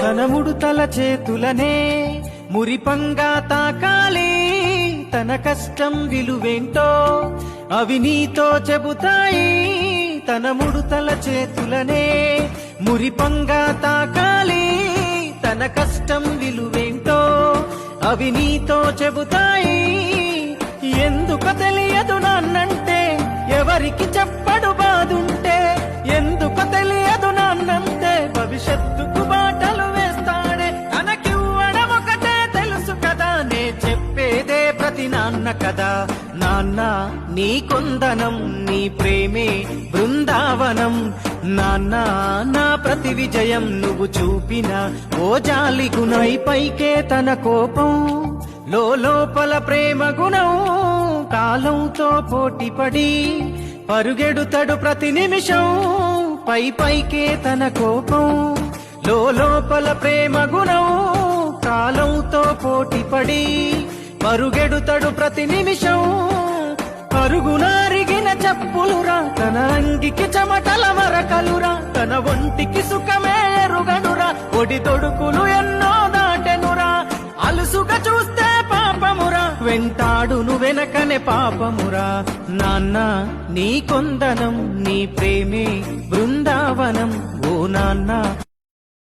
తన ముడుతల చేతులనే మురిపంగా తాకాలి, తన కష్టం విలువేంటో అవి నీతో చెబుతాయి. తన ముడుతల చేతులనే మురిపంగా తాకాలి, తన కష్టం విలువేంటో అవి నీతో చెబుతాయి. ఎందుకు తెలియదు నాన్నంటే ఎవరికి చెప్పడు బాదుంటే, ఎందుకు తెలియదు నాన్నంటే భవిష్యత్తుకు బాటలు వేస్తాడే. తనకివ్వడం ఒకటే తెలుసు కదా, నే చెప్పేదే ప్రతి నాన్న కదా. నాన్న నీ కొందనం, నీ ప్రేమే బృందావనం. నాన్న నా ప్రతి విజయం నువ్వు చూపిన ఓ జాలి గుణై. పైకే తన కోపం లోపల ప్రేమ గుణం, కాలంతో పోటీపడి పరుగెడుతడు ప్రతి నిమిషం. పైకే తన కోపం లోపల ప్రేమ గుణం, కాలంతో పోటీపడి పరుగెడుతడు ప్రతి నిమిషం. పరుగునారిగిన చెప్పులురా, తన అంగికి చెమటల మరకలురా, తన ఒంటికి సుఖమే ఎరుగనురా, ఒడి తొడుకులు ఎన్నో దాటెనురా. అలుసుగా చూస్తే పాపమురా, వెంటాడును వెనకనే పాపమురా. నాన్న నీ కొందనం, నీ ప్రేమే బృందావనం. ఓ నాన్న